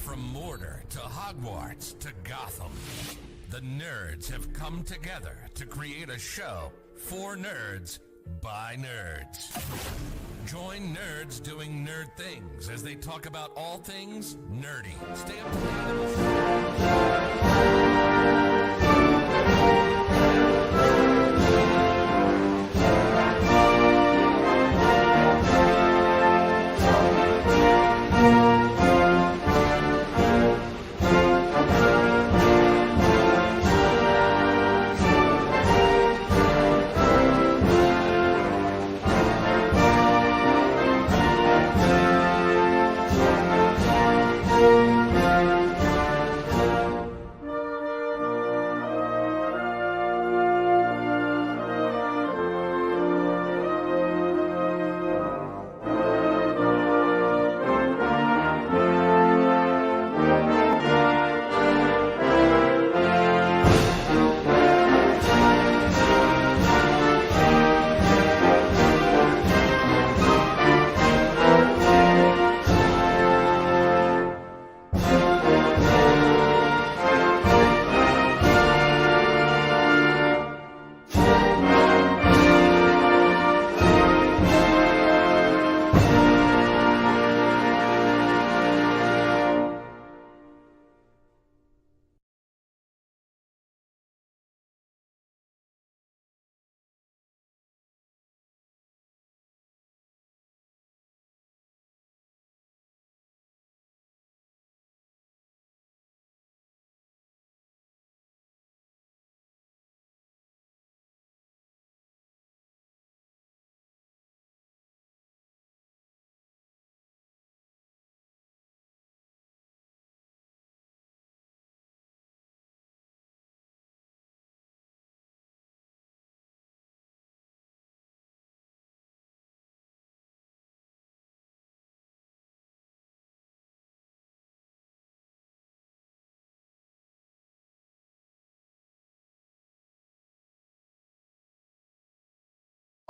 From Mordor to Hogwarts to Gotham, the nerds have come together to create a show for nerds by nerds. Join nerds doing nerd things as they talk about all things nerdy. Stay up to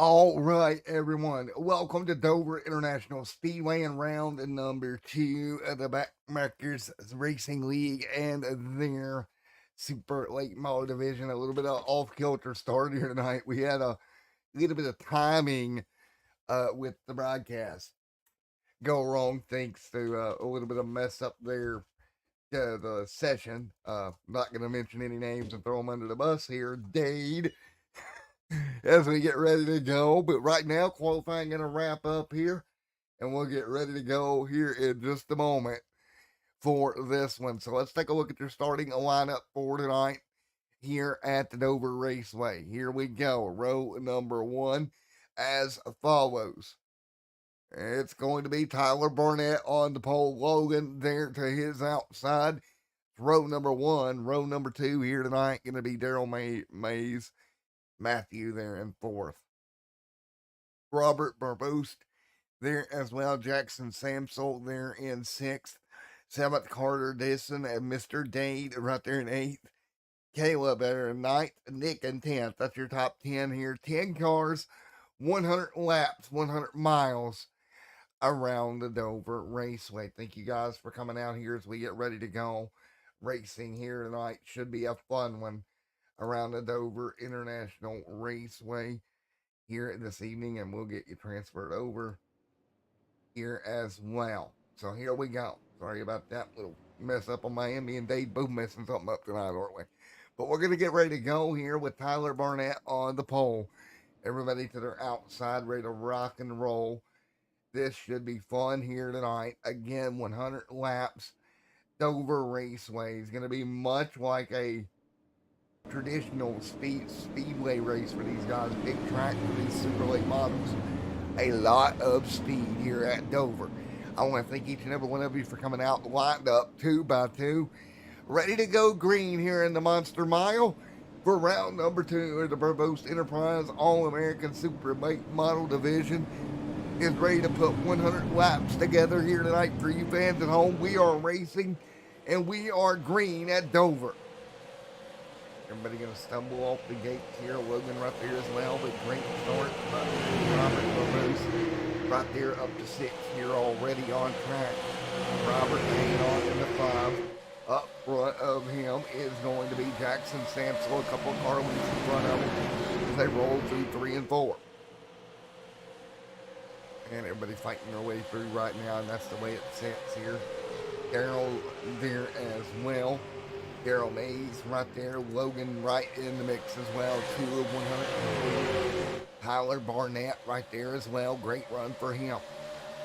All right, everyone. Welcome to Dover International Speedway and round number 2 of the Backmarkers Racing League and their Super Late Model Division. A little bit of off-kilter start here tonight. We had a little bit of timing with the broadcast go wrong thanks to a little bit of mess up there. The session. Not going to mention any names and throw them under the bus here. Dade. As we get ready to go. But right now, qualifying going to wrap up here, and we'll get ready to go here in just a moment for this one. So let's take a look at your starting lineup for tonight here at the Dover Raceway. Here we go. Row number 1 as follows. It's going to be Tyler Barnett on the pole. Logan there to his outside. Row number 1. Row number 2 here tonight going to be Daryl Mays. Matthew there in 4th. Robert Brobst there as well. Jackson Samsel there in 6th. 7th, Carter Disson and Mr. Dade right there in 8th. Caleb there in 9th. Nick in 10th. That's your top 10 here. 10 cars, 100 laps, 100 miles around the Dover Raceway. Thank you guys for coming out here as we get ready to go. Racing here tonight should be a fun one around the Dover International Raceway here this evening, and we'll get you transferred over here as well. So here we go. Sorry about that little mess up on my end. Me and Dave both messing something up tonight, aren't we? But we're going to get ready to go here with Tyler Barnett on the pole. Everybody to their outside, ready to rock and roll. This should be fun here tonight. Again, 100 laps. Dover Raceway is going to be much like a traditional speedway race for these guys. Big track for these super late models. A lot of speed here at Dover. I want to thank each and every one of you for coming out lined up 2 by 2, ready to go green here in the Monster Mile for round number 2 of the Brobst Enterprise All-American Super Late Model Division. Is ready to put 100 laps together here tonight for you fans at home. We are racing and we are green at Dover. Everybody going to stumble off the gates here. Logan right there as well, but great start. Robert Brobst right there up to 6th here already on track. Robert hanging on in the 5. front of him is going to be Jackson Samsel, a couple of car leads in front of him as they roll through 3 and 4. And everybody's fighting their way through right now, and that's the way it sits here. Daryl there as well. Daryl Mays right there. Logan right in the mix as well. 2 of 100. Tyler Barnett right there as well. Great run for him.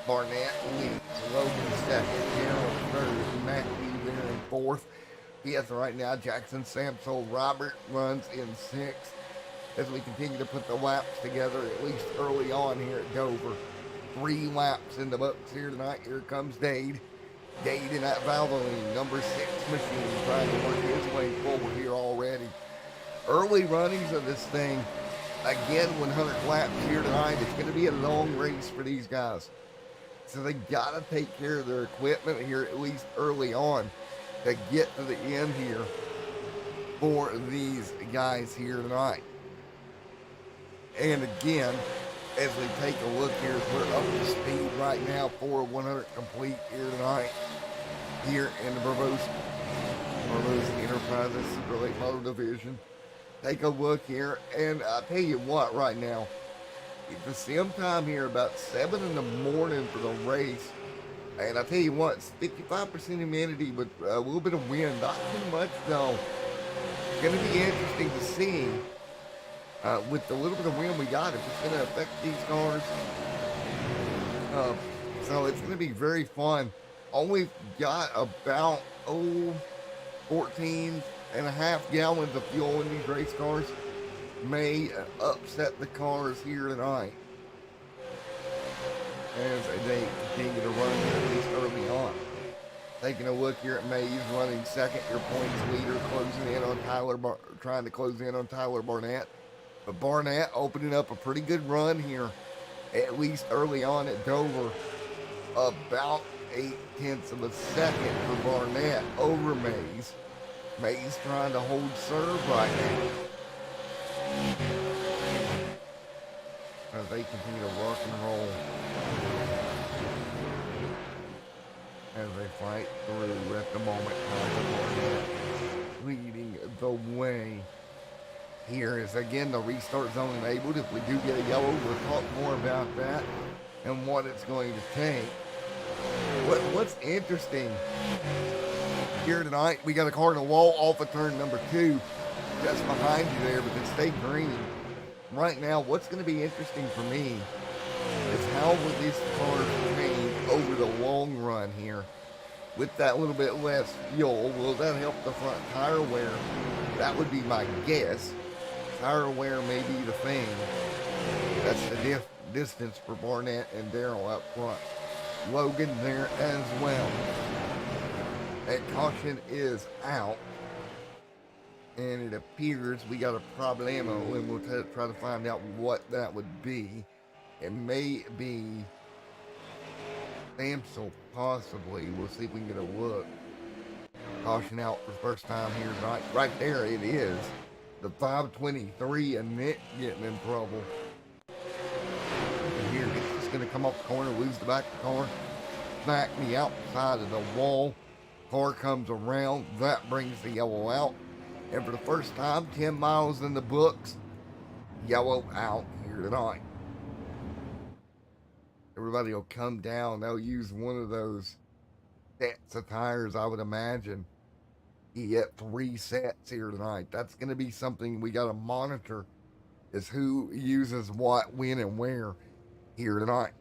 Barnett leads. Logan second. Daryl third. Matthew there in fourth. Fifth right now. Jackson Samsel. Robert runs in sixth. As we continue to put the laps together, at least early on here at Dover. 3 laps in the books here tonight. Here comes Dade. Dade in that Valvoline, number 6 machine, trying to work his way forward here already. Early runnings of this thing. Again, 100 laps here tonight. It's going to be a long race for these guys. So they got to take care of their equipment here, at least early on, to get to the end here for these guys here tonight. And again, as we take a look here, we're up to speed right now, 4 of 100 complete here tonight, here in the Brobst Enterprises Chevrolet Motor Division. Take a look here, and I'll tell you what right now, it's the same time here, about 7 in the morning for the race, and I'll tell you what, it's 55% humidity, but a little bit of wind, not too much though. It's going to be interesting to see. With the little bit of wind we got, if it's going to affect these cars. So it's going to be very fun. Only got about, 14.5 gallons of fuel in these race cars. May upset the cars here tonight as they continue to run at least early on. Taking a look here at Mays running second, your points leader, closing in on trying to close in on Tyler Barnett. But Barnett opening up a pretty good run here, at least early on at Dover. About 0.8 of a second for Barnett over Mays. Mays trying to hold serve right now. As they continue to rock and roll. As they fight through at the moment. Barnett leading the way. Here is again the restart zone enabled. If we do get a yellow, we'll talk more about that and what it's going to take. What's interesting here tonight, we got a car in the wall off of turn number 2, just behind you there, but it stayed green. Right now, what's going to be interesting for me is how will these cars change over the long run here. With that little bit less fuel, will that help the front tire wear? That would be my guess. Tire wear may be the thing. That's the distance for Barnett and Daryl up front. Logan there as well. That caution is out. And it appears we got a problemo, and we'll try to find out what that would be. It may be Samsel, possibly. We'll see if we can get a look. Caution out for the first time here tonight. Right there it is. The 523 and Nick getting in trouble. And here, it's just going to come off the corner, lose the back of the car, smack the outside of the wall. Car comes around, that brings the yellow out. And for the first time, 10 miles in the books, yellow out here tonight. Everybody will come down. They'll use one of those sets of tires, I would imagine. You get 3 sets here tonight. That's going to be something we got to monitor, is who uses what, when, and where here tonight.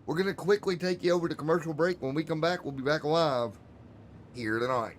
We're going to quickly take you over to commercial break. When we come back, we'll be back live here tonight.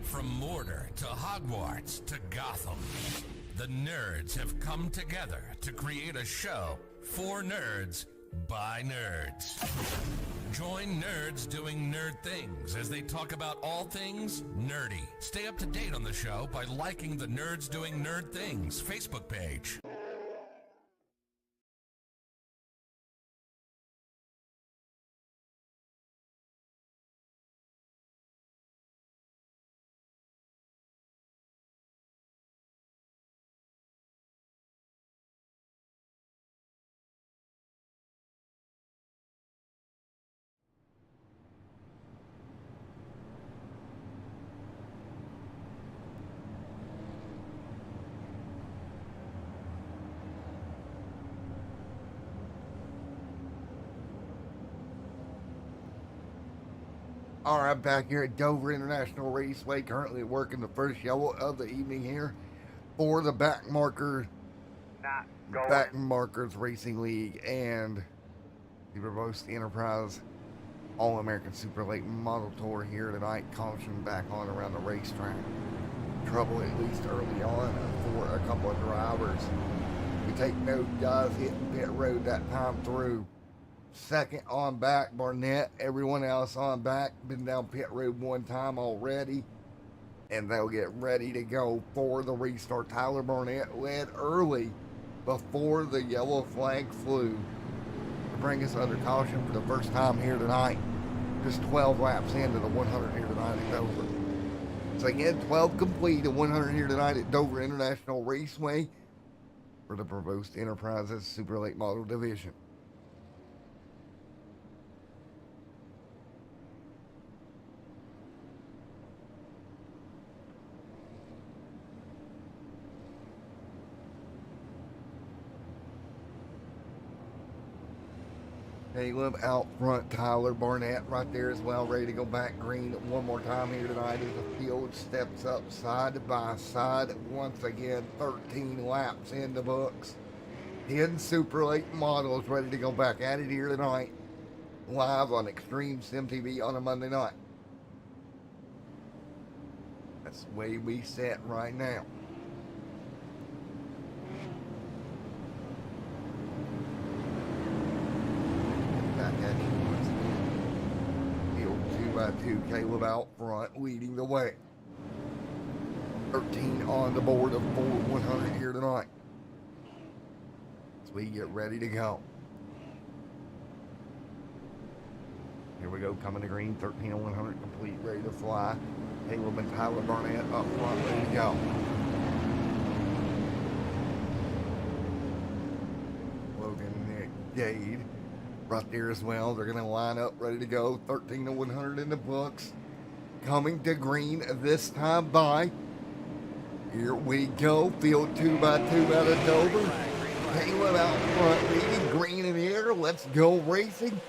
From Mortar to Hogwarts to Gotham, the nerds have come together to create a show for nerds by Nerds. Join nerds doing nerd things as they talk about all things nerdy. Stay up to date on the show by liking the Nerds Doing Nerd Things Facebook page. All right, back here at Dover International Raceway, currently working the first yellow of the evening here for the Back Markers Racing League and the Brobst Enterprise All-American Super Late Model Tour here tonight. Caution back on around the racetrack. Trouble at least early on for a couple of drivers. We take note, guys hitting pit road that time through. Second on back, Barnett. Everyone else on back. Been down pit road one time already. And they'll get ready to go for the restart. Tyler Barnett led early before the yellow flag flew to bring us under caution for the first time here tonight. Just 12 laps into the 100 here tonight at Dover. So again, 12 complete and 100 here tonight at Dover International Raceway for the Brobst Enterprises Super Late Model Division. Caleb out front, Tyler Barnett right there as well, ready to go back green one more time here tonight as the field steps up side by side once again. 13 laps in the books. 10 super late models ready to go back at it here tonight, live on Extreme Sim TV on a Monday night. That's the way we set right now. Back at you once again. Field 2 by 2, Caleb out front, leading the way. 13 on the board of 100 here tonight. As we get ready to go. Here we go, coming to green, 13 on 100 complete, ready to fly. Caleb and Tyler Barnett up front, ready to go. Logan, Nick, Jade, right there as well. They're going to line up, ready to go. 13 to 100 in the books. Coming to green this time by. Here we go. Field 2 by 2 out of Dover. Caleb out front, leading green in the air. Let's go racing.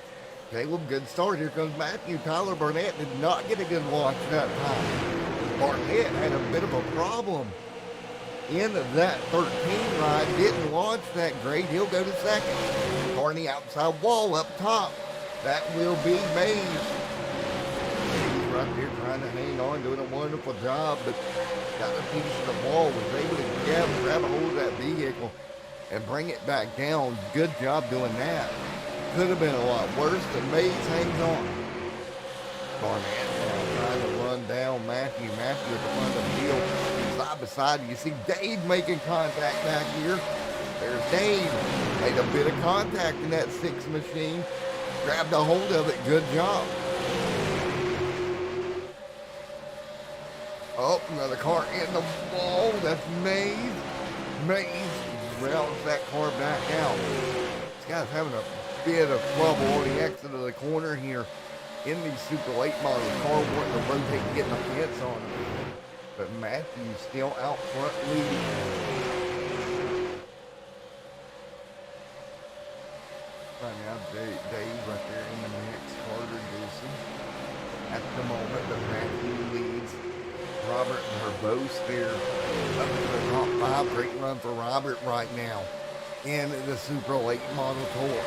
Caleb, good start. Here comes Matthew. Tyler Barnett did not get a good launch that time. Barnett had a bit of a problem in that 13 ride. Didn't launch that great. He'll go to second. Barney outside wall up top. That will be Mays. He's right there trying to hang on, doing a wonderful job, but got a piece of the wall. Was able to grab a hold of that vehicle and bring it back down. Good job doing that. Could have been a lot worse, but Mays hangs on. Barnett trying to run down Matthew. Matthew at the front of the field, side by side. You see Dave making contact back here. There's Dave. Made a bit of contact in that 6 machine. Grabbed a hold of it. Good job. Oh, another car in the wall. That's Mays. Mays rounds that car back out. This guy's having a bit of trouble on the exit of the corner here in the super late model. The car wanting to rotate and get the fence on him. But Matthew's still out front leading. Right now, Dave right there in the mix. Carter Deucey at the moment, but Matthew leads. Robert and Brobst there up to the top 5. Great run for Robert right now in the super late model tour.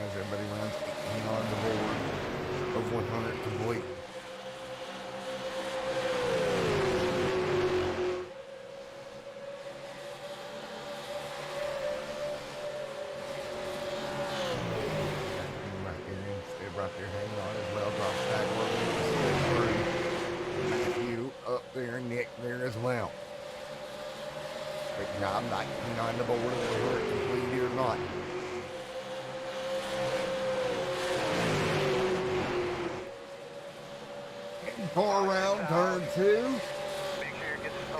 As everybody runs 18 on the board of 100 complete. there, Nick there as well. Great job, 19 on the board, and we're complete here tonight. Car around turn 2.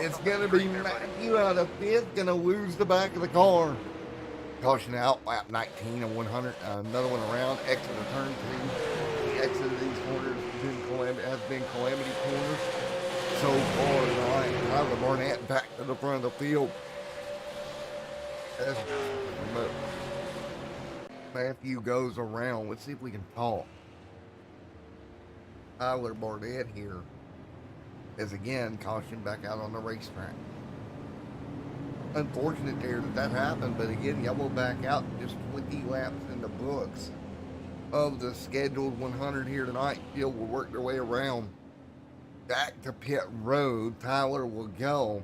It's going to be Matthew out of 5th, going to lose the back of the car. Caution out, lap 19 and 100. Another one around, exit of turn 2. The exit of these corners has been calamity corners so far tonight. Tyler Barnett back to the front of the field. As Matthew goes around, let's see if we can talk. Tyler Barnett here is again cautioned back out on the racetrack. Unfortunate there that happened, but again, y'all will back out just 20 laps in the books of the scheduled 100 here tonight. Field will work their way around back to pit road. Tyler will go.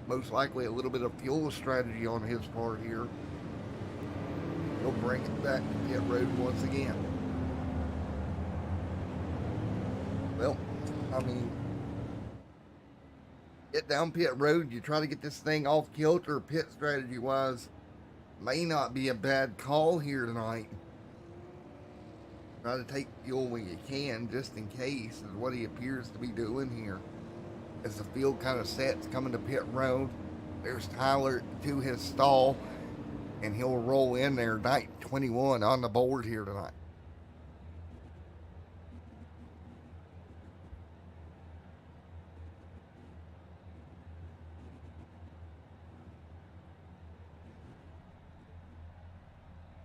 Most likely a little bit of fuel strategy on his part here. He'll bring it back to pit road once again. Well, I mean, get down pit road, you try to get this thing off kilter pit strategy wise. May not be a bad call here tonight. Try to take fuel when you can, just in case, is what he appears to be doing here. As the field kind of sets, coming to pit road. There's Tyler to his stall, and he'll roll in there. 21 on the board here tonight.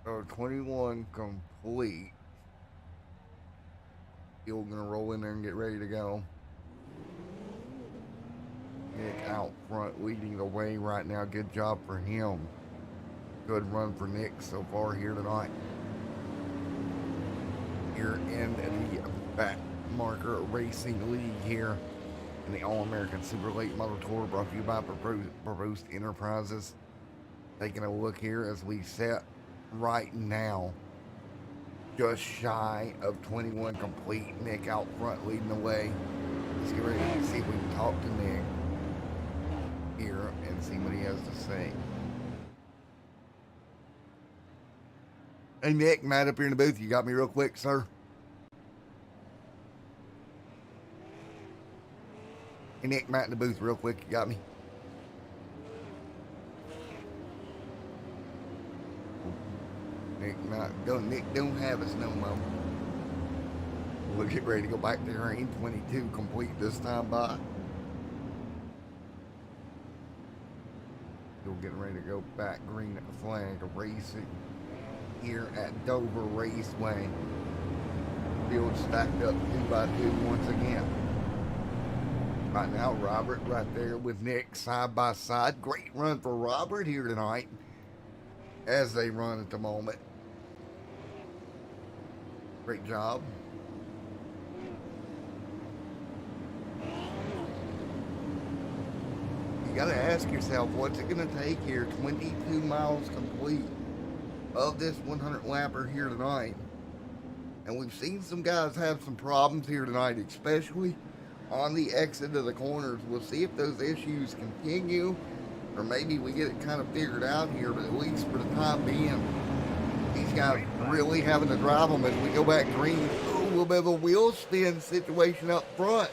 So 21 complete. Still gonna roll in there and get ready to go. Nick out front leading the way right now. Good job for him. Good run for Nick so far here tonight. Here in the back marker racing league here in the All-American Super Late Model Tour, brought to you by Brobst Enterprises. Taking a look here as we set right now, just shy of 21 complete. Nick out front leading the way. Let's get ready to see if we can talk to Nick here and see what he has to say. Hey Nick, Matt up here in the booth. You got me real quick, sir? Hey Nick, Matt in the booth real quick. You got me? Nick don't have us no more. We'll get ready to go back to green. 22 complete this time by. Still getting ready to go back green flag racing here at Dover Raceway. Field stacked up 2x2 once again. Right now, Robert right there with Nick side by side. Great run for Robert here tonight as they run at the moment. Great job. You got to ask yourself, what's it going to take here? 22 miles complete of this 100 lapper here tonight. And we've seen some guys have some problems here tonight, especially on the exit of the corners. We'll see if those issues continue, or maybe we get it kind of figured out here, but at least for the time being, these guys really having to drive them as we go back green. Ooh, a little bit of a wheel spin situation up front.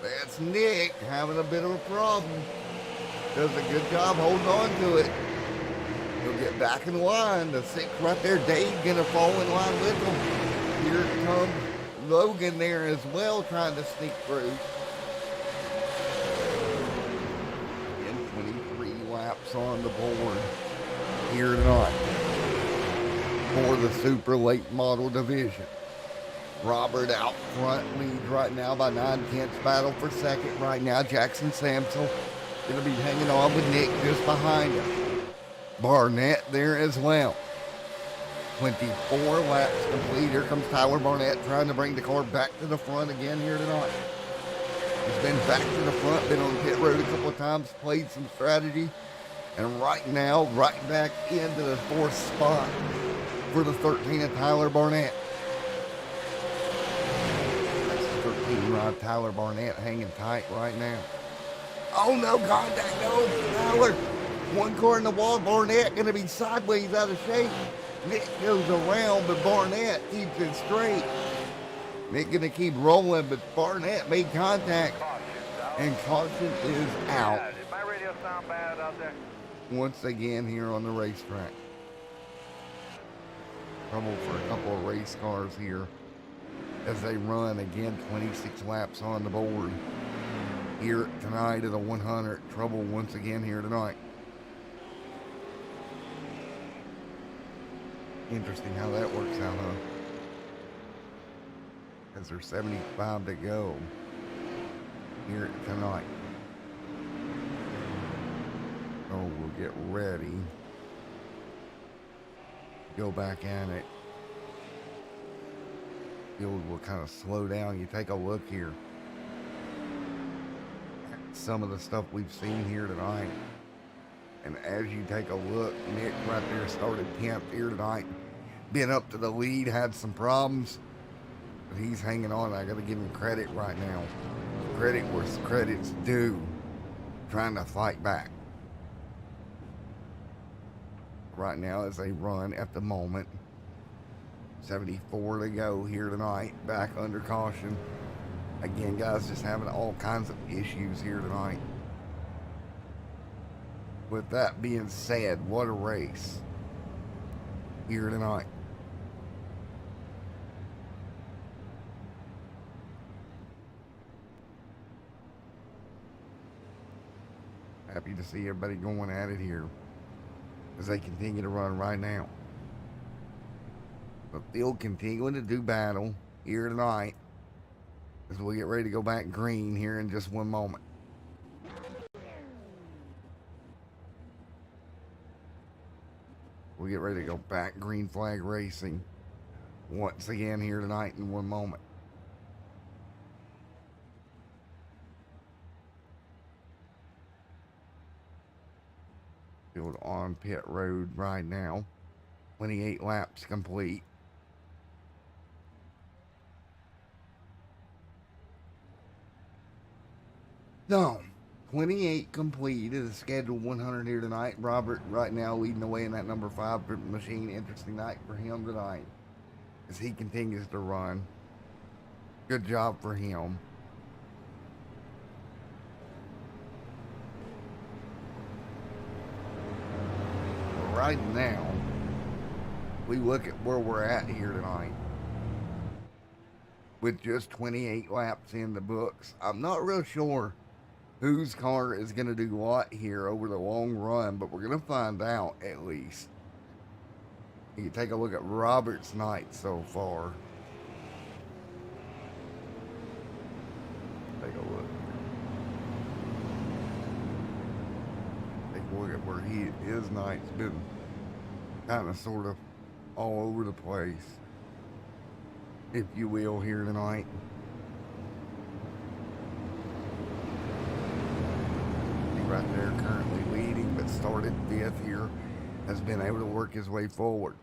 That's Nick having a bit of a problem. Does a good job holding on to it. He'll get back in line. The 6 right there, Dave gonna fall in line with him. Here comes Logan there as well, trying to sneak through. And 23 laps on the board here tonight for the super late model division. Robert out front leads right now by 9/10. Battle for second right now. Jackson Samsel going to be hanging on with Nick just behind him. Barnett there as well. 24 laps complete. Here comes Tyler Barnett trying to bring the car back to the front again here tonight. He's been back to the front, been on the pit road a couple of times, played some strategy, and right now, right back into the 4th spot for the 13 of Tyler Barnett. That's the 13 right Tyler Barnett hanging tight right now. Oh, no contact. No, Tyler. One car in the wall. Barnett going to be sideways out of shape. Nick goes around, but Barnett keeps it straight. Nick going to keep rolling, but Barnett made contact. And caution is out. Did my radio sound bad out there? Once again here on the racetrack. Trouble for a couple of race cars here as they run again 26 laps on the board here tonight at the 100. Trouble once again here tonight. Interesting how that works out, huh? As there's 75 to go here tonight. So we'll get ready. Go back at it. Field will kind of slow down. You take a look here. Some of the stuff we've seen here tonight. And as you take a look, Nick right there started 10th here tonight. Been up to the lead, had some problems. But he's hanging on. I got to give him credit right now. Credit where credit's due. Trying to fight back. Right now as they run at the moment. 74 to go here tonight. Back under caution. Again, guys, just having all kinds of issues here tonight. With that being said, what a race here tonight. Happy to see everybody going at it here as they continue to run right now. The field continuing to do battle here tonight as we get ready to go back green here in just one moment. We get ready to go back green flag racing once again here tonight in one moment. Field on pit road right now. 28 laps complete. So, 28 complete. It is scheduled 100 here tonight. Robert right now leading the way in that number 5 machine. Interesting night for him tonight as he continues to run. Good job for him. Right now, we look at where we're at here tonight. With just 28 laps in the books, I'm not real sure whose car is going to do what here over the long run, but we're going to find out at least. You can take a look at Robert's night so far. Take a look. Take a look at where his night's been kind of sort of all over the place, if you will, here tonight. Right there currently leading, but started 5th here, has been able to work his way forward.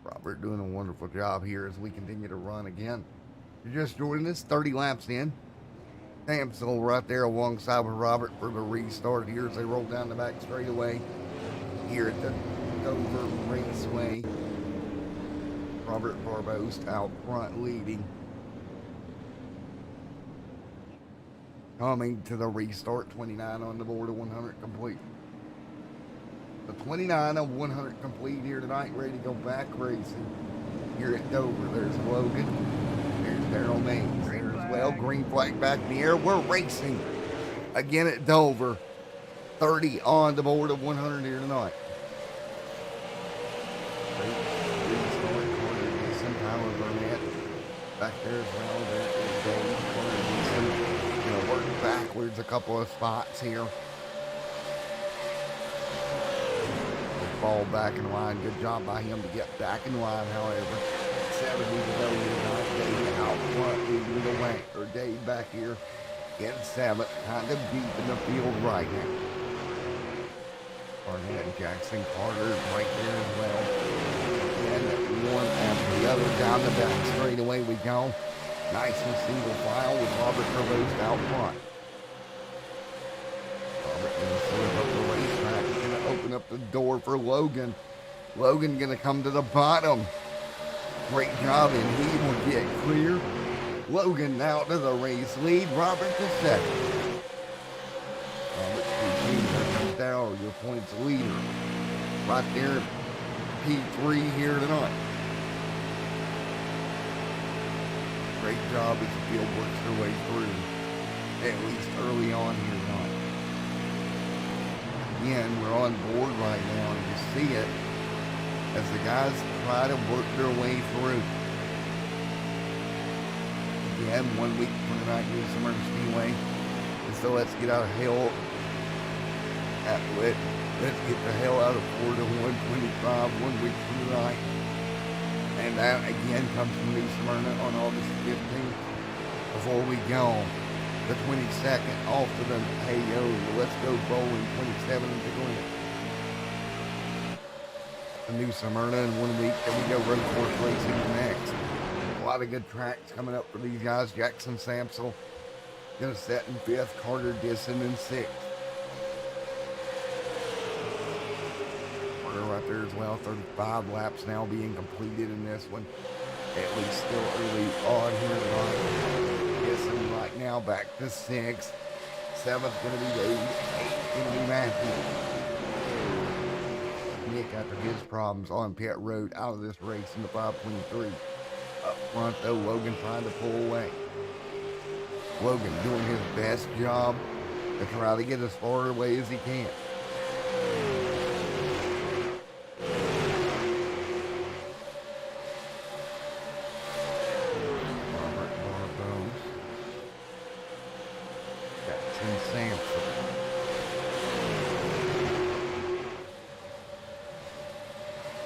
Robert doing a wonderful job here as we continue to run again. You're just joining us, 30 laps in. Samsel right there alongside with Robert for the restart here as they roll down the back straightaway here at the Dover Raceway. Robert Brobst out front leading. Coming to the restart, 29 on the board of 100 complete. The 29 of 100 complete here tonight, ready to go back racing here at Dover. There's Logan. There's Daryl Mays there as well. Green flag back in the air. We're racing again at Dover. 30 on the board of 100 here tonight. Tyler Burnett back there as well. There is Dave. Going to work backwards a couple of spots here. Fall back in line. Good job by him to get back in line, however. 70 to go tonight. Dave out front leading the way. Or Dave back here in 7th. Kind of deep in the field right now. Barnett and Jackson Carter right there as well. And one after the other down the back straight away we go. Nice and single file with Robert Brobst out front. Robert gonna slip up the racetrack. He's gonna open up the door for Logan. Logan gonna come to the bottom. Great job, and he will get clear. Logan now to the race lead. Robert to second. Robert comes down, your points leader. Right there, P3 here tonight. Great job as the field works their way through, at least early on here tonight. Again, we're on board right now, and you see it as the guys try to work their way through. Again, 1 week from tonight, New Smyrna Speedway. And so let's get out of hell. Let's get the hell out of Florida 125 1 week from tonight. And that again comes from New Smyrna on August 15th. Before we go, the 22nd off to the Heyo, Let's Go Bowling 27 to Glen. The New Smyrna in 1 week, then we go road course racing next. A lot of good tracks coming up for these guys. Jackson Samsel gonna set in 5th, Carter Disson in 6th. Right there as well, 35 laps now being completed in this one. At least still early on here tonight. Disson right now back to 6th. 7th gonna be Dave. 8th gonna be Matthew. Nick, after his problems on pit road, out of this race in the 523. Up front though, Logan trying to pull away. Logan doing his best job to try to get as far away as he can. Robert Brobst. Jackson Samson.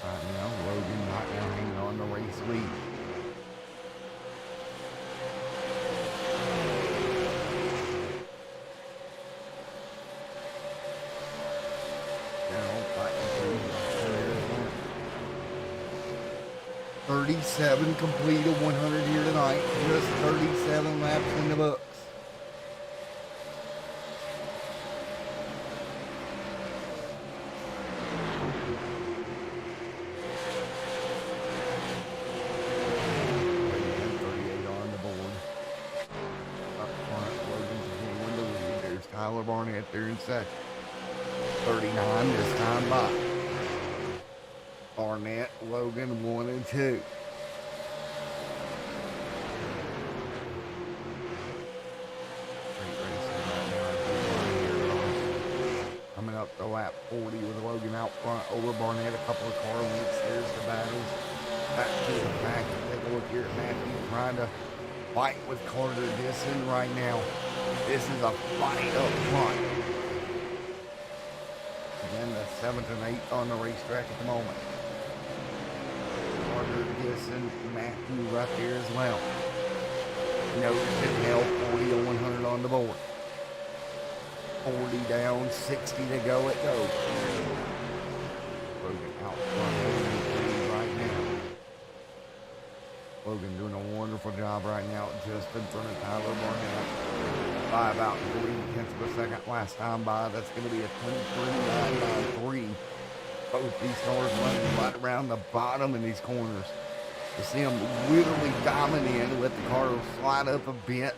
Right now, Logan right now hanging on the race lead. Now, fighting through. 37 completed 100 here tonight. Just 37 laps in the books. Tyler Barnett there in second. 39 this time by. Barnett, Logan 1 and 2. Great racing right now. Coming up to lap 40 with Logan out front over Barnett. A couple of car lengths. There's the battles. Back to the back. Take a look here at Matthew trying to fight with Carter Disson right now. This is a fight up front. Again, the 7th and 8th on the racetrack at the moment. Carter Disson, Matthew right there as well. Notice it held 40 to 100 on the board. 40 down, 60 to go at go. Logan out front right now. Logan doing a wonderful job right now, just in front of Tyler Barnett. By about 3/10 of a second last time by. That's going to be a 23.993. Both these cars running right around the bottom in these corners. You see them literally diamond in, let the car slide up a bit,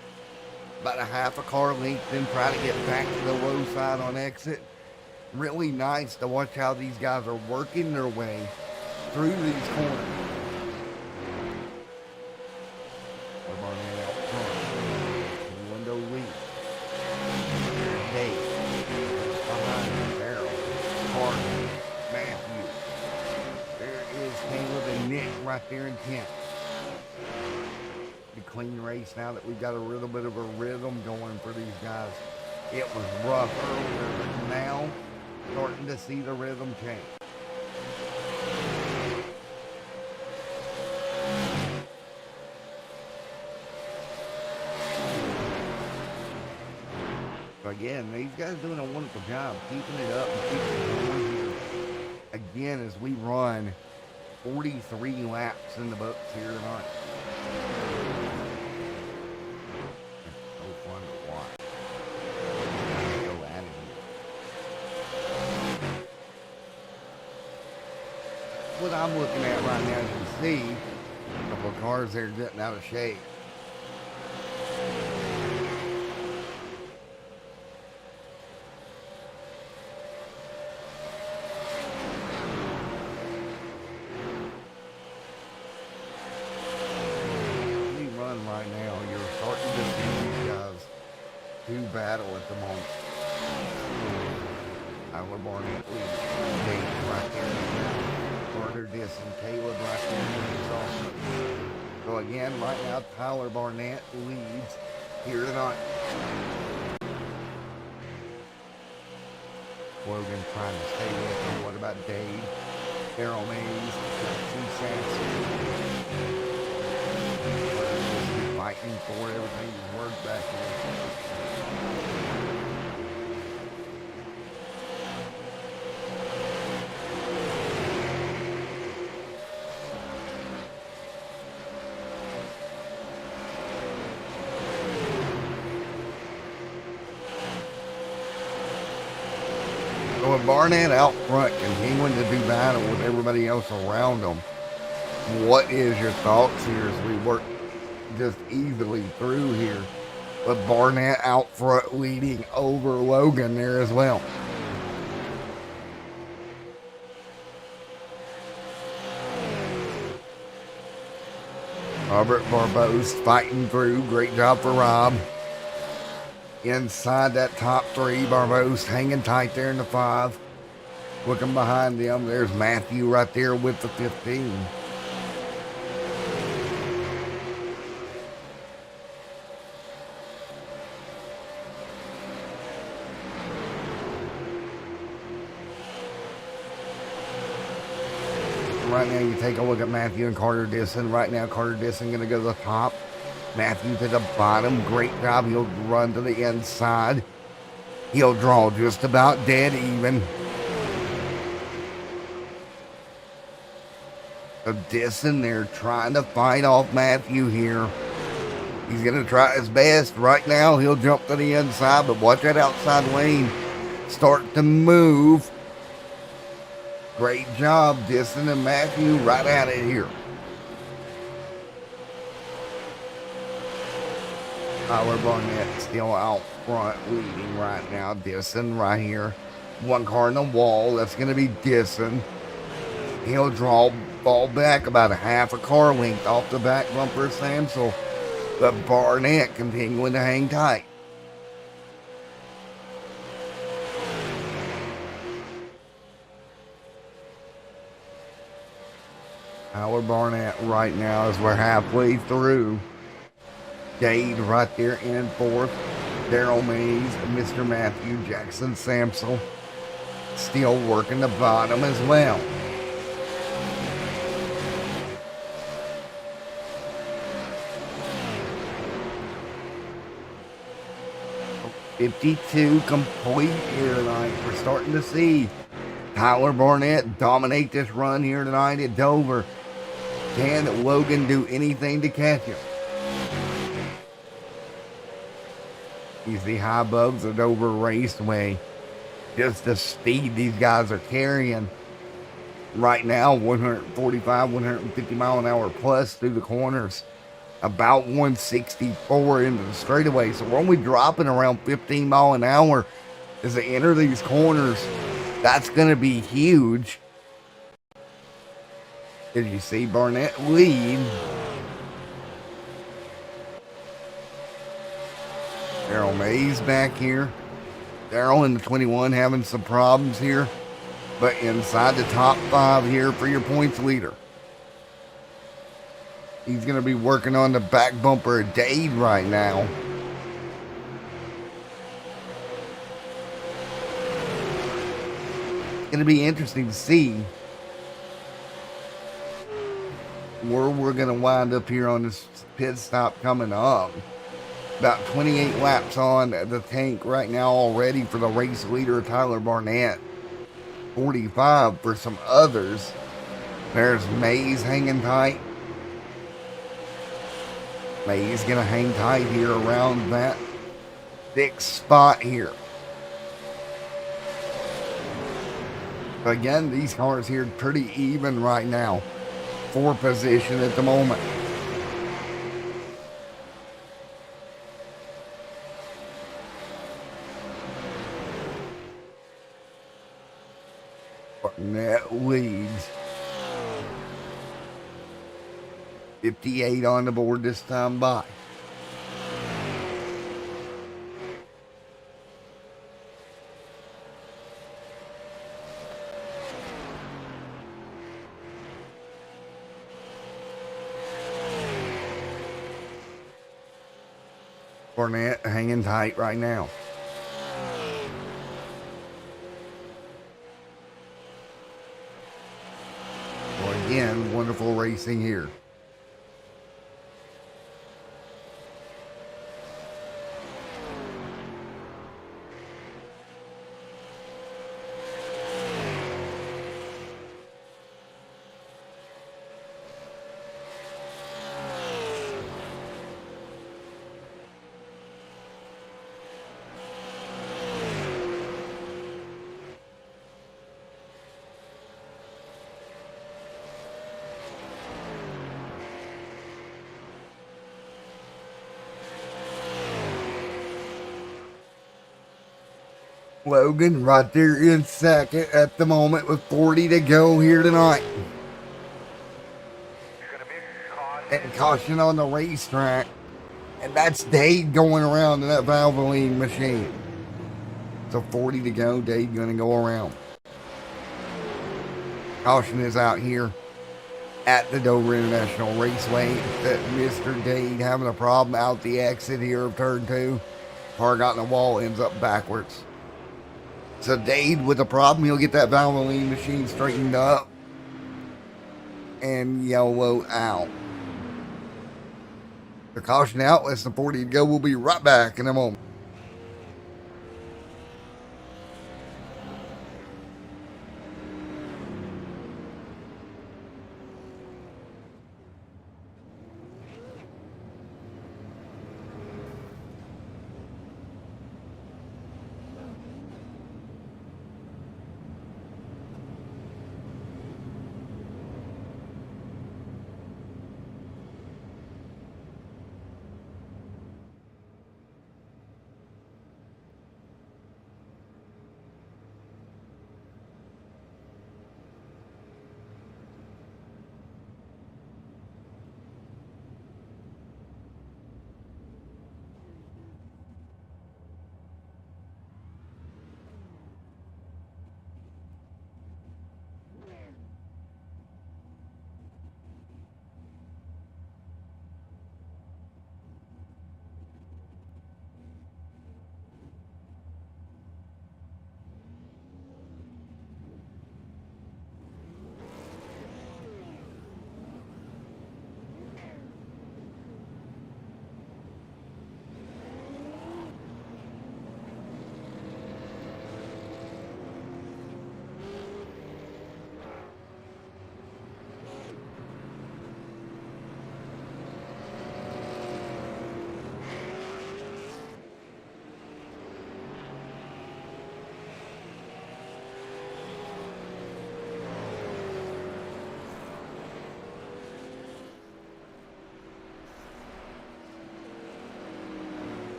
about a half a car length, then try to get back to the low side on exit. Really nice to watch how these guys are working their way through these corners. Barnett out front. Window lead. Dave. Behind him, Darrell. Carter. Matthew. There is Caleb and Nick right there in 10th. The clean race now that we've got a little bit of a rhythm going for these guys. It was rough earlier, but now starting to see the rhythm change. Again, these guys doing a wonderful job keeping it up and keeping it going here. Again, as we run 43 laps in the books here tonight. what I'm looking at right now. As you see, a couple of cars there getting out of shape. Right now, you're starting to see these guys do battle at the moment. Tyler Barnett leads Dave right there. Carter Diss and Caleb right there. So again, right now, Tyler Barnett leads here tonight. Logan trying to stay with him. What about Dave? Daryl Mays, Jackson Sampson. Fighting for everything to work back here. So with Barnett out front continuing to do battle with everybody else around him, what is your thoughts here as we work just easily through here, but Barnett out front leading over Logan there as well. Robert Brobst fighting through. Great job for Rob. Inside that top three, Brobst hanging tight there in the 5. Looking behind them, there's Matthew right there with the 15. Right now, you take a look at Matthew and Carter Disson. Right now, Carter Disson going to go to the top. Matthew to the bottom. Great job. He'll run to the inside. He'll draw just about dead even. So Disson there trying to fight off Matthew here. He's going to try his best. Right now, he'll jump to the inside, but watch that outside lane start to move. Great job, Disson and Matthew right out of here. Tyler Barnett still out front leading right now. Disson right here. One car in the wall. That's going to be Disson. He'll draw ball back about a half a car length off the back bumper of Samsel. But Barnett continuing to hang tight. Tyler Barnett right now as we're halfway through. Dade right there in 4th. Daryl Mays, Mr. Matthew, Jackson Samsel still working the bottom as well. .52 complete here tonight. We're starting to see Tyler Barnett dominate this run here tonight at Dover. Can Logan do anything to catch him? You see high above the Dover Raceway. Just the speed these guys are carrying. Right now, 145, 150 mile an hour plus through the corners. About 164 into the straightaway. So we're only dropping around 15 mile an hour as they enter these corners. That's going to be huge. As you see Barnett lead. Daryl Mays back here. Daryl in the 21 having some problems here. But inside the top 5 here for your points leader. He's going to be working on the back bumper of Dade right now. It's going to be interesting to see where we're going to wind up here on this pit stop coming up. About 28 laps on the tank right now already for the race leader, Tyler Barnett. 45 for some others. There's Mays hanging tight. Mays going to hang tight here around that 6th spot here. Again, these cars here pretty even right now for position at the moment. Barnett leads. 58 on the board this time by. Barnett hanging tight right now. Well, again, wonderful racing here. Logan right there in second at the moment with 40 to go here tonight. And caution on the racetrack. And that's Dade going around in that Valvoline machine. So 40 to go, Dade going to go around. Caution is out here at the Dover International Raceway. That Mr. Dade having a problem out the exit here of turn 2. Car got in the wall, ends up backwards. So Dade with a problem, he'll get that Valvoline machine straightened up and yellow out. The caution out, less than 40 to go. We'll be right back in a moment.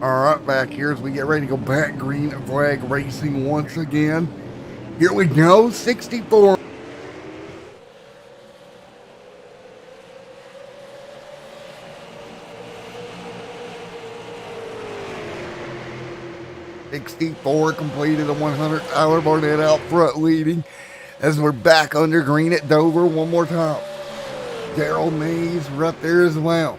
All right, back here as we get ready to go back. Green flag racing once again. Here we go, 64. '64 completed the 100. Tyler Barnett out front leading as we're back under green at Dover one more time. Daryl Mays right there as well.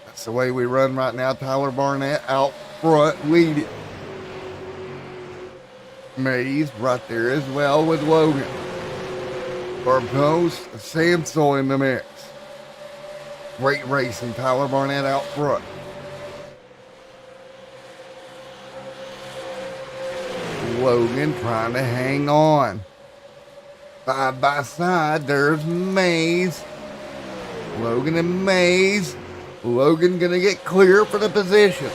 That's the way we run right now. Tyler Barnett out front leading. Mays right there as well with Logan. Brobst, Samsel in the mix. Great racing. Tyler Barnett out front. Logan trying to hang on. Side by side, there's Mays. Logan and Mays. Logan gonna get clear for the position.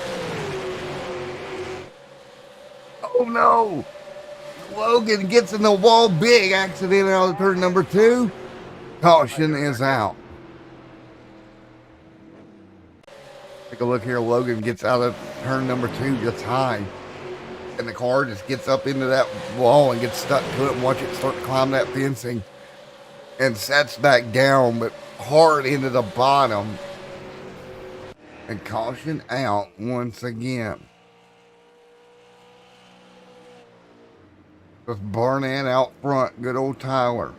Oh no! Logan gets in the wall. Big accident out of turn number 2. Caution is out. Take a look here. Logan gets out of turn number 2 just high. And the car just gets up into that wall and gets stuck to it and watch it start to climb that fencing. And sets back down, but hard into the bottom. And caution out once again. With Barnett out front. Good old Tyler.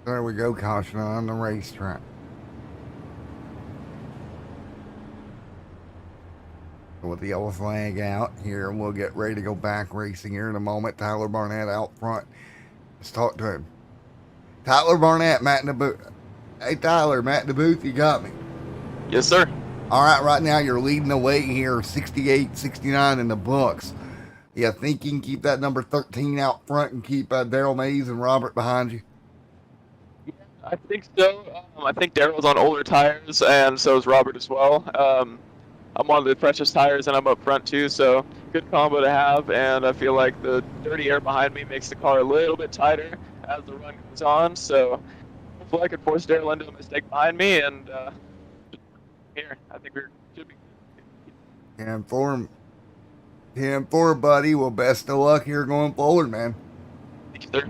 There we go, caution on the racetrack. With the yellow flag out here, we'll get ready to go back racing here in a moment. Tyler Barnett out front. Let's talk to him. Tyler Barnett, Matt in the booth. Hey Tyler, Matt in the booth, you got me? Yes, sir. All right now you're leading the way here, 68, 69 in the books. You think you can keep that number 13 out front and keep Daryl Mays and Robert behind you? I think so. I think Daryl's on older tires, and so is Robert as well. I'm on the freshest tires, and I'm up front too, so good combo to have. And I feel like the dirty air behind me makes the car a little bit tighter as the run goes on. So hopefully I could force Daryl into a mistake behind me, and here I think we should be. 10-4, buddy. Well, best of luck here going forward, man. Thank you, sir.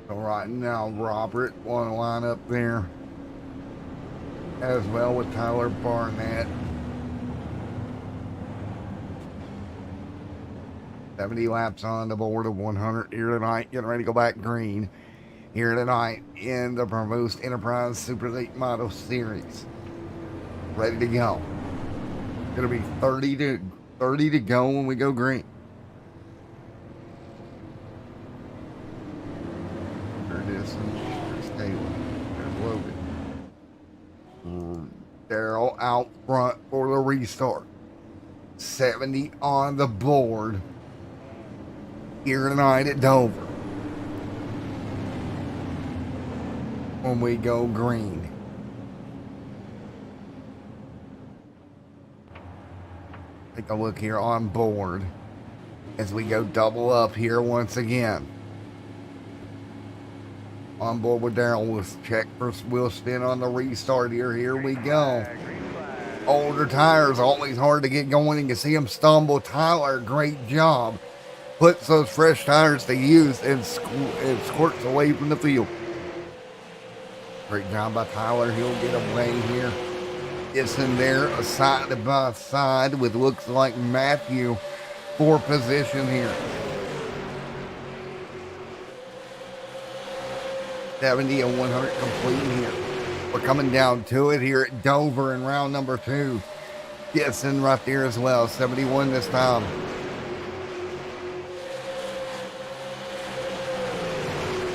So right now, Robert want to line up there as well with Tyler Barnett. 70 laps on the board of 100 here tonight. Getting ready to go back green here tonight in the Brobst Enterprise Super Late Model Series. Ready to go. Gonna be 30 to go when we go green. There's Taylor. There's Logan. Daryl out front for the restart. 70 on the board here tonight at Dover when we go green. Take a look here on board as we go double up here once again. On board with Daryl. We'll check for wheel spin on the restart here. Here we go. Older tires, always hard to get going. You can see him stumble. Tyler, great job puts those fresh tires to use and squirts away from the field. Great job by Tyler. He'll get away here. It's in there, side by side with looks like Matthew for position here. 70 and 100 complete here. We're coming down to it here at Dover in round number 2. Gibson right there as well, 71 this time.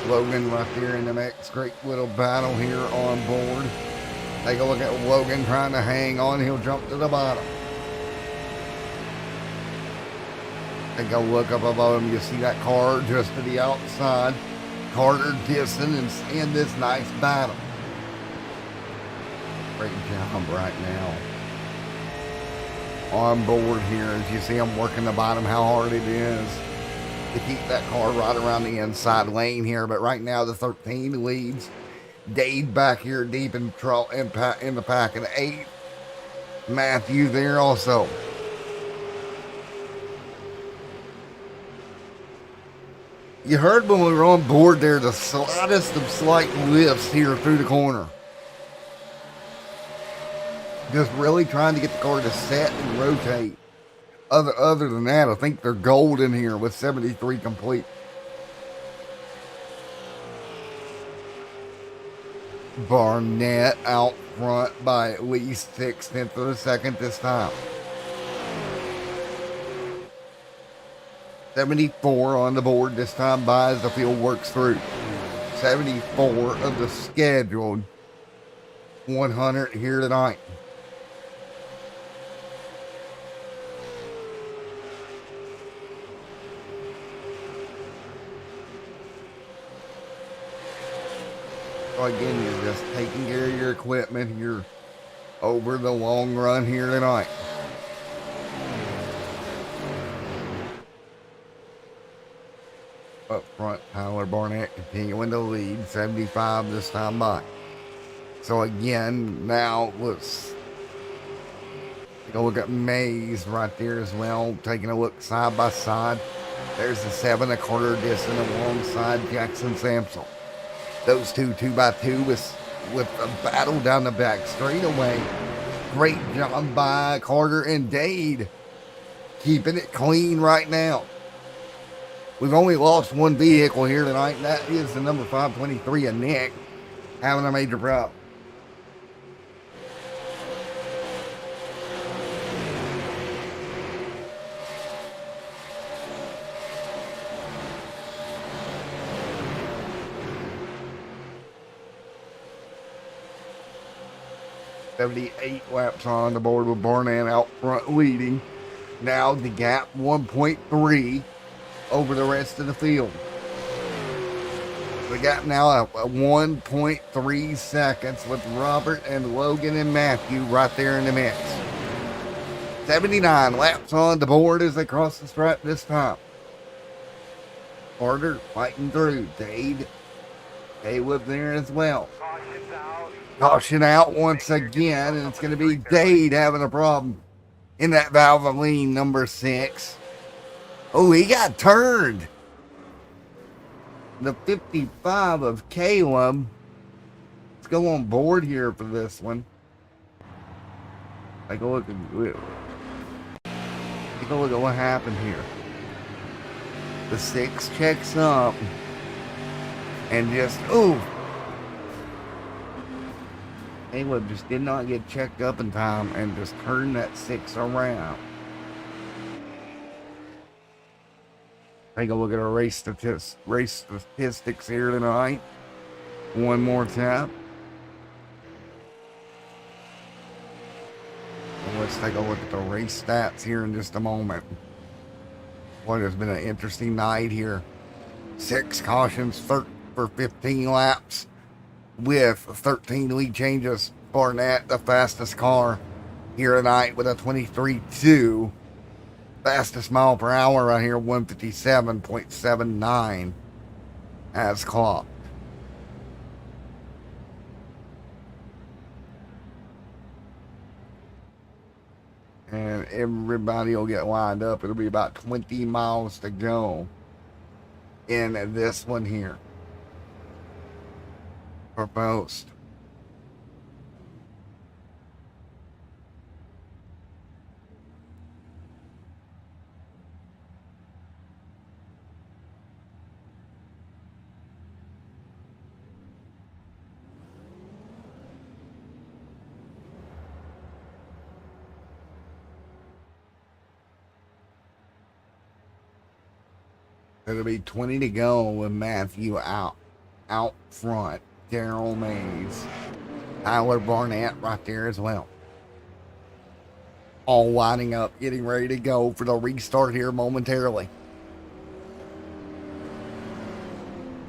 Logan right there in the mix. Great little battle here on board. Take a look at Logan trying to hang on. He'll jump to the bottom. Take a look up above him. You see that car just to the outside. Carter Gibson in this nice battle. Great job right now. On board here, as you see him working the bottom, how hard it is to keep that car right around the inside lane here. But right now the 13 leads. Dade back here deep in the pack in 8. Matthew there also. You heard when we were on board there the slightest of slight lifts here through the corner. Just really trying to get the car to set and rotate. Other than that, I think they're golden here with 73 complete. Barnett out front by at least 6/10 of a second this time. 74 on the board this time by as the field works through. 74 of the scheduled 100 here tonight. So again, you're just taking care of your equipment here over the long run here tonight. Up front, Tyler Barnett continuing to lead, 75 this time by. So again, now let's take a look at Mays right there as well, taking a look side by side. There's the 7 1/4 distance alongside Jackson Sampson. Those two 2x2 with a battle down the back straightaway. Great job by Carter and Dade, keeping it clean right now. We've only lost one vehicle here tonight, and that is the number 523 of Nick, having a major problem. .78 laps on the board with Barnett out front leading. Now the gap 1.3 over the rest of the field. The gap now at 1.3 seconds with Robert and Logan and Matthew right there in the mix. 79 laps on the board as they cross the stripe this time. Carter fighting through. Dade Caleb there as well. Caution out once again, and it's going to be Dade having a problem in that Valvoline number 6. Oh, he got turned. The 55 of Caleb. Let's go on board here for this one. Take a look at what happened here. The 6 checks up and just, ooh. Caleb just did not get checked up in time and just turned that 6 around. Take a look at our race statistics here tonight. One more time. And let's take a look at the race stats here in just a moment. Boy, it's been an interesting night here. 6 cautions for 15 laps. With 13 lead changes. Barnett, the fastest car here tonight with a 23.2. Fastest mile per hour right here, 157.79 as clocked. And everybody will get lined up. It'll be about 20 miles to go in this one here for Brobst. It'll be 20 to go with Matthew out front. Daryl Mays, Tyler Barnett right there as well. All lining up, getting ready to go for the restart here momentarily.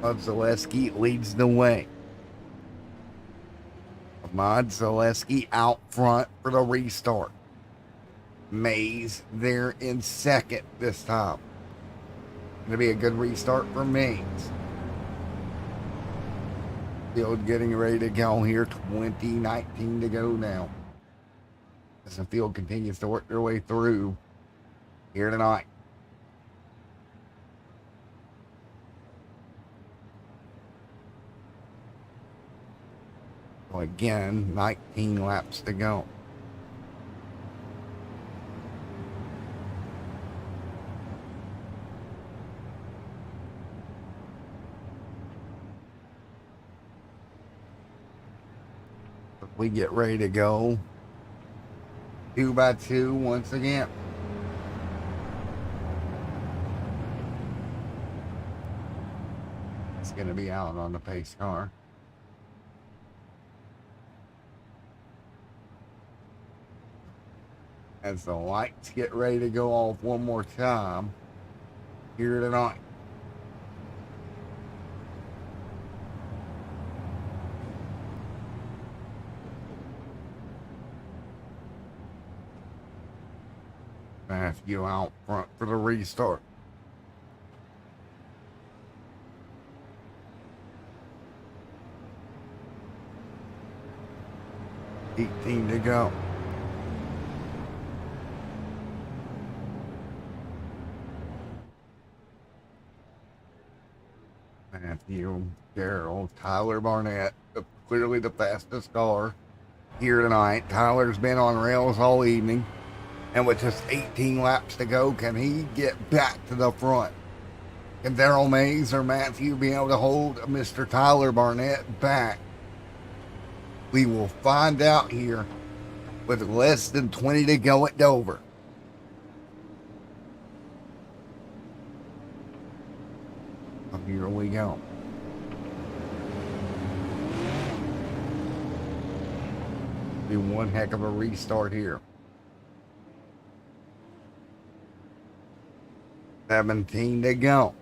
Zaleski leads the way. Ahmad Zaleski out front for the restart. Mays there in second this time. Gonna be a good restart for Mays. Field getting ready to go here. 2019 to go now. As the field continues to work their way through here tonight. So again, 19 laps to go. We get ready to go 2 by 2 once again. It's going to be out on the pace car. As the lights get ready to go off one more time here tonight. Matthew out front for the restart. $18 to go. Matthew, Daryl, Tyler Barnett, clearly the fastest car here tonight. Tyler's been on rails all evening. And with just 18 laps to go, can he get back to the front? Can Daryl Mays or Matthew be able to hold Mr. Tyler Barnett back? We will find out here with less than 20 to go at Dover. Here we go. Be one heck of a restart here. 17 to go.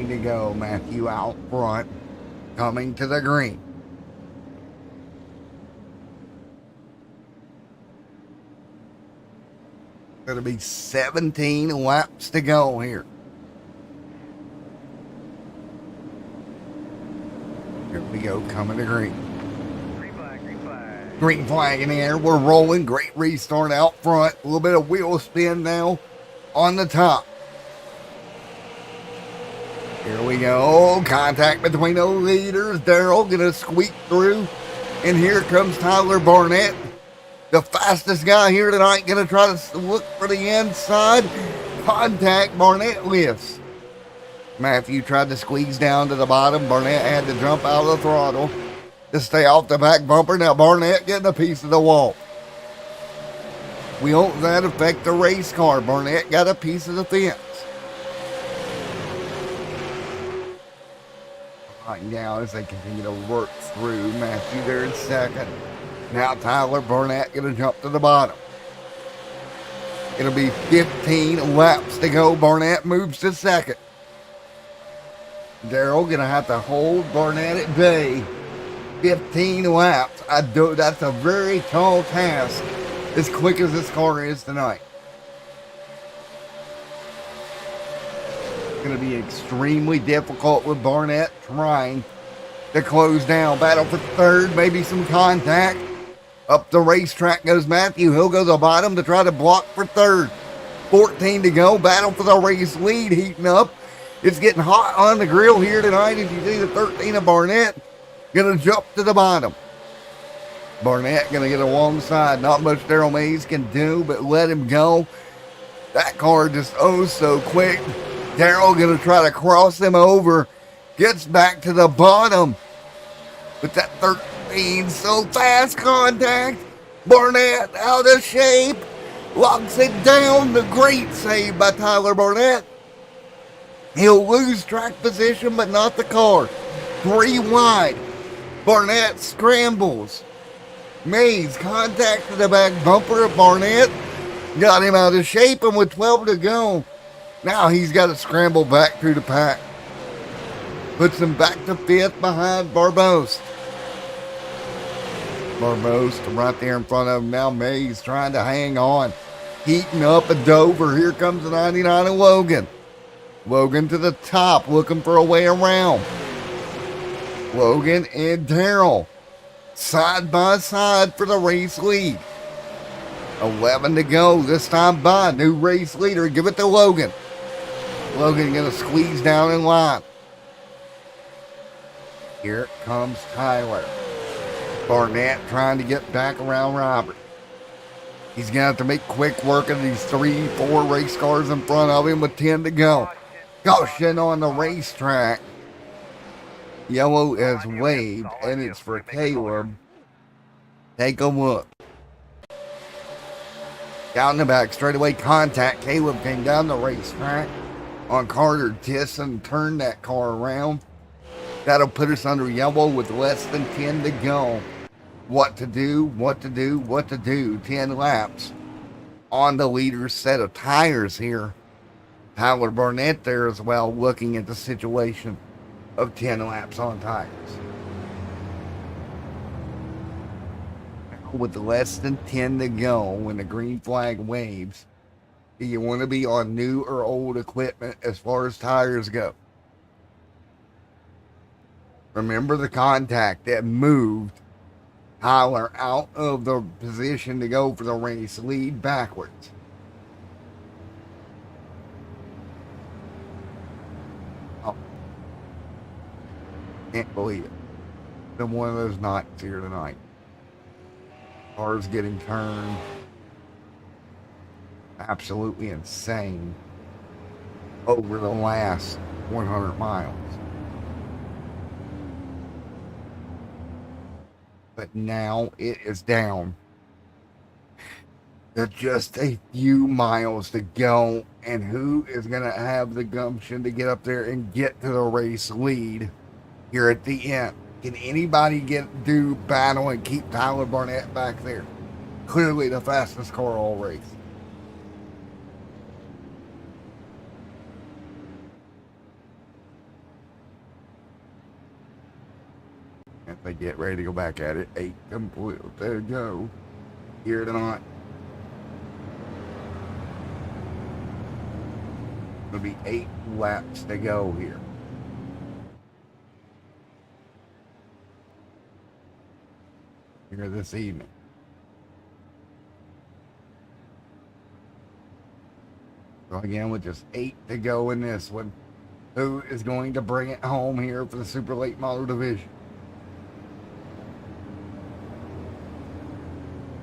To go. Matthew out front, coming to the green. It'll be 17 laps to go here. Here we go, coming to green. Green flag, green flag. Green flag in the air. We're rolling. Great restart out front. A little bit of wheel spin now on the top. Here we go. Contact between the leaders. Daryl gonna squeak through. And here comes Tyler Barnett. The fastest guy here tonight. Gonna try to look for the inside. Contact. Barnett lifts. Matthew tried to squeeze down to the bottom. Barnett had to jump out of the throttle to stay off the back bumper. Now Barnett getting a piece of the wall. Will that affect the race car? Barnett got a piece of the fence. Right now as they continue to work through. Matthew there in second. Now Tyler Barnett going to jump to the bottom. It'll be 15 laps to go. Barnett moves to second. Daryl going to have to hold Barnett at bay. 15 laps. That's a very tall task as quick as this car is tonight. Going to be extremely difficult with Barnett trying to close down. Battle for third, maybe some contact. Up the racetrack goes Matthew. He'll go to the bottom to try to block for third. 14 to go. Battle for the race lead heating up. It's getting hot on the grill here tonight. As you see the 13 of Barnett going to jump to the bottom. Barnett going to get alongside. Not much Daryl Mays can do, but let him go. That car just so quick. Daryl going to try to cross him over. Gets back to the bottom. But that 13 so fast. Contact. Barnett out of shape. Locks it down. The great save by Tyler Barnett. He'll lose track position, but not the car. 3 wide. Barnett scrambles. Mays contacted the back bumper of Barnett. Got him out of shape, and with 12 to go, now he's got to scramble back through the pack. Puts him back to 5th behind Brobst. Brobst right there in front of him. Now Mays trying to hang on. Heating up at Dover. Here comes the 99 of Logan. Logan to the top, looking for a way around. Logan and Daryl side by side for the race lead. 11 to go. This time by new race leader. Give it to Logan. Logan going to squeeze down in line. Here comes Tyler. Barnett trying to get back around Robert. He's going to have to make quick work of these 3-4 race cars in front of him with 10 to go. Caution on the racetrack. Yellow is waved, and it's for Caleb. Take a look. Down the back, straightaway contact. Caleb came down the racetrack on Carter Tisson, turned that car around. That'll put us under yellow with less than 10 to go. What to do, what to do, what to do. 10 laps on the leader's set of tires here. Tyler Barnett there as well, looking at the situation of 10 laps on tires. With less than 10 to go, when the green flag waves, do you want to be on new or old equipment as far as tires go? Remember the contact that moved Tyler out of the position to go for the race lead backwards. Oh. Can't believe it. Been one of those nights here tonight. Cars getting turned. Absolutely insane over the last 100 miles. But now it is down to just a few miles to go. And who is going to have the gumption to get up there and get to the race lead here at the end? Can anybody do battle and keep Tyler Barnett back there? Clearly the fastest car all race. If they get ready to go back at it, 8 complete to go here tonight. It'll be 8 laps to go here. Here this evening. So again, with just 8 to go in this one, who is going to bring it home here for the super late model division?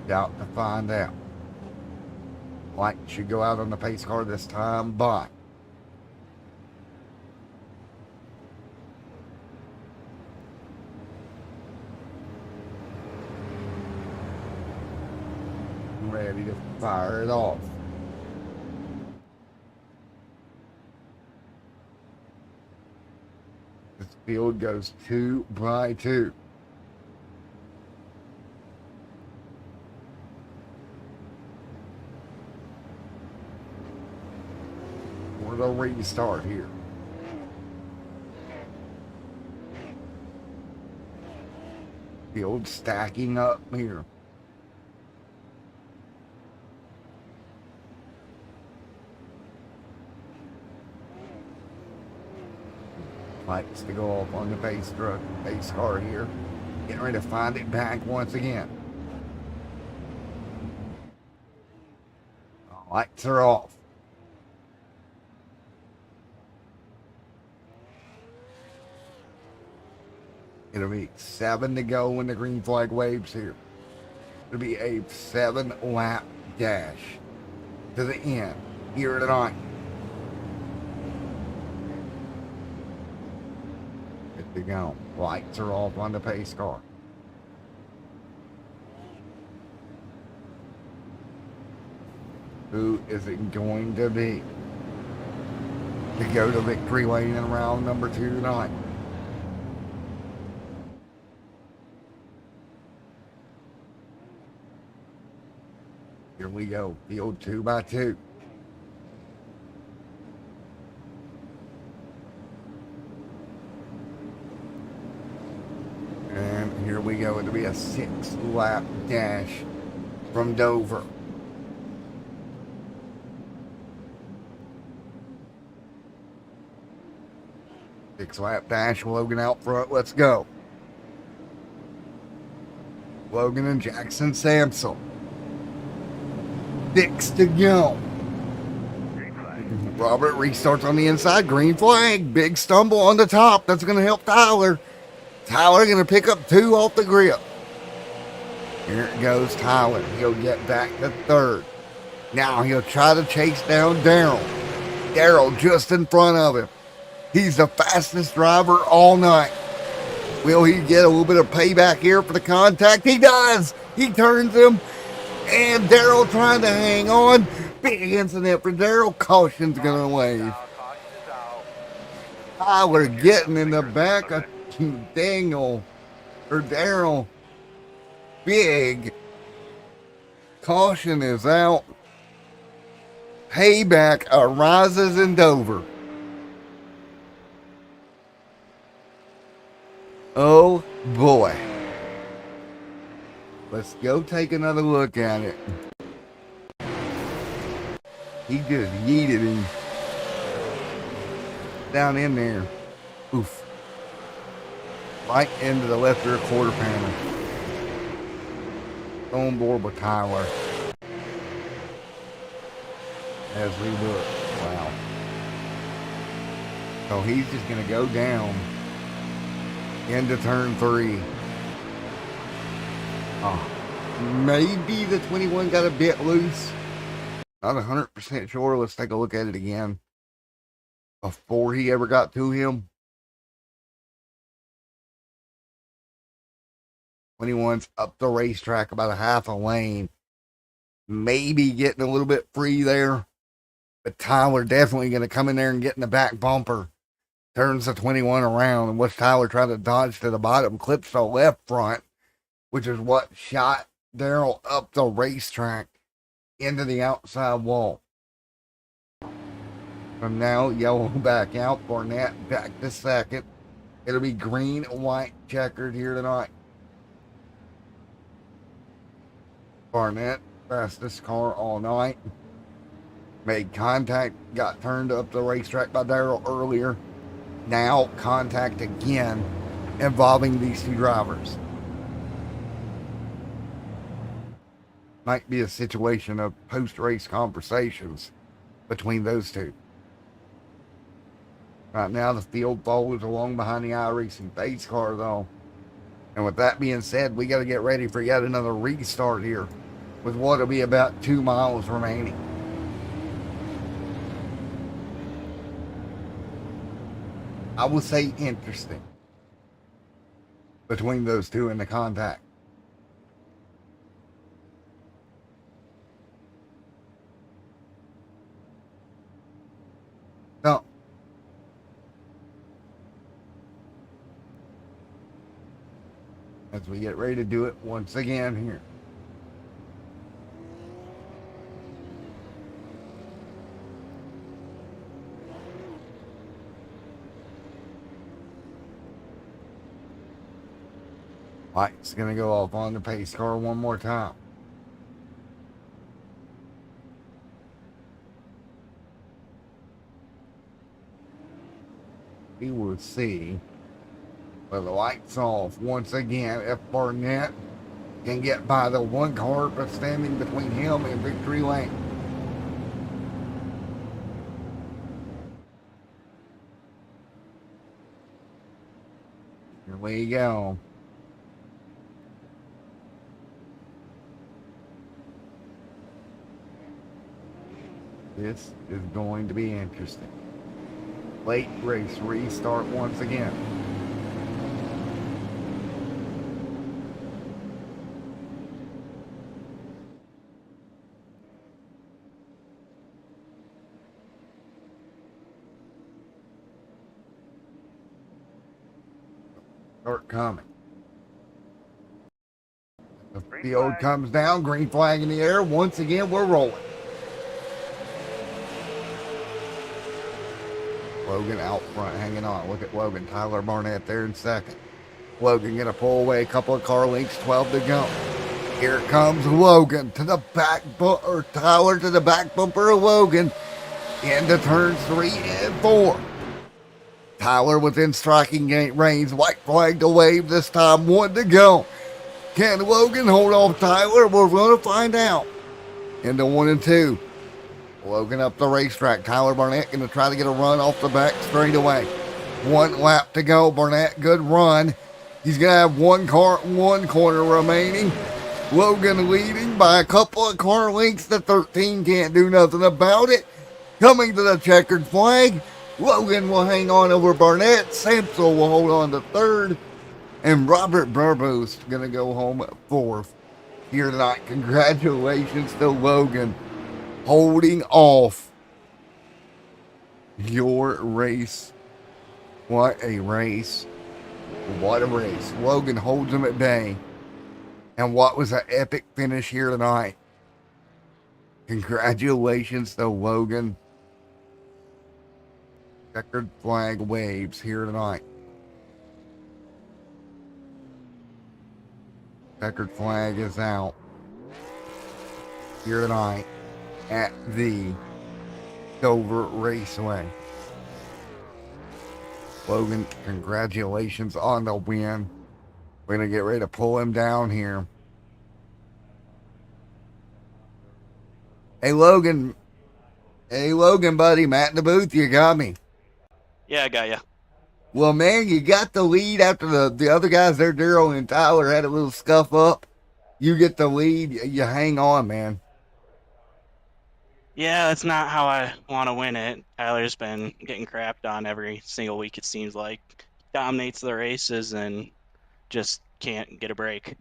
Out to find out. Light should go out on the pace car this time, but ready to fire it off. This field goes 2 by 2. For the restart here. Field stacking up here. Lights to go off on the base car here. Getting ready to find it back once again. Lights are off. It'll be 7 to go when the green flag waves here. It'll be a 7-lap dash to the end here tonight. Good to go. Lights are off on the pace car. Who is it going to be to go to victory lane in round number 2 tonight? Here we go, field 2x2. And here we go, it'll be a 6-lap dash from Dover. Six-lap dash, Logan out front, let's go. Logan and Jackson Sampson. 6 to go. Robert restarts on the inside. Green flag. Big stumble on the top. That's going to help Tyler. Tyler going to pick up 2 off the grip. Here it goes, Tyler. He'll get back to 3rd. Now he'll try to chase down Daryl. Daryl just in front of him. He's the fastest driver all night. Will he get a little bit of payback here for the contact? He does. He turns him. And Daryl trying to hang on. Big incident for Daryl. Caution's going to wave. Tyler getting in the back of Daniel or Daryl. Big. Caution is out. Payback arises in Dover. Oh boy. Let's go take another look at it. He just yeeted him down in there. Oof. Right into the left rear quarter panel. On board with Tyler. As we look. Wow. So he's just going to go down into turn 3. Maybe the 21 got a bit loose. Not 100% sure. Let's take a look at it again. Before he ever got to him. 21's up the racetrack about a half a lane. Maybe getting a little bit free there. But Tyler definitely going to come in there and get in the back bumper. Turns the 21 around. And watch Tyler try to dodge to the bottom. Clips the left front. Which is what shot Daryl up the racetrack into the outside wall. From now, yellow back out. Barnett back to 2nd. It'll be green, white, checkered here tonight. Barnett, fastest car all night. Made contact, got turned up the racetrack by Daryl earlier. Now, contact again involving these 2 drivers. Might be a situation of post-race conversations between those 2. Right now, the field follows along behind the iRacing pace car, though. And with that being said, we got to get ready for yet another restart here with what will be about 2 miles remaining. I will say interesting between those 2 in the contact. So, as we get ready to do it once again here. Light's going to go off on the pace car one more time. We will see. But the lights off once again. If Barnett can get by the one car standing between him and victory lane. Here we go. This is going to be interesting. Late race restart once again. Start coming. The field comes down, green flag in the air. Once again, we're rolling. Logan out front, hanging on. Look at Logan. Tyler Barnett there in second. Logan gonna pull away a couple of car lengths, 12 to go. Here comes Logan to the back or Tyler to the back bumper of Logan into turns 3 and 4. Tyler within striking range, white flag to wave this time, 1 to go. Can Logan hold off Tyler? We're gonna find out. Into 1 and 2. Logan up the racetrack. Tyler Barnett going to try to get a run off the back straightaway. 1 lap to go. Barnett, good run. He's going to have one corner remaining. Logan leading by a couple of car lengths. The 13 can't do nothing about it. Coming to the checkered flag. Logan will hang on over Barnett. Samsel will hold on to third. And Robert Brobst going to go home at fourth here tonight. Congratulations to Logan. Holding off your race. What a race. What a race. Logan holds him at bay. And what was an epic finish here tonight. Congratulations to Logan. Checkered flag waves here tonight. Checkered flag is out here tonight at the Dover Raceway. Logan, congratulations on the win. We're going to get ready to pull him down here. Hey, Logan. Hey, Logan, buddy. Matt in the booth. You got me. Yeah, I got you. Well, man, you got the lead after the other guys there, Daryl and Tyler, had a little scuff up. You get the lead. You hang on, man. Yeah, that's not how I want to win it. Tyler's been getting crapped on every single week, it seems like. Dominates the races and just can't get a break.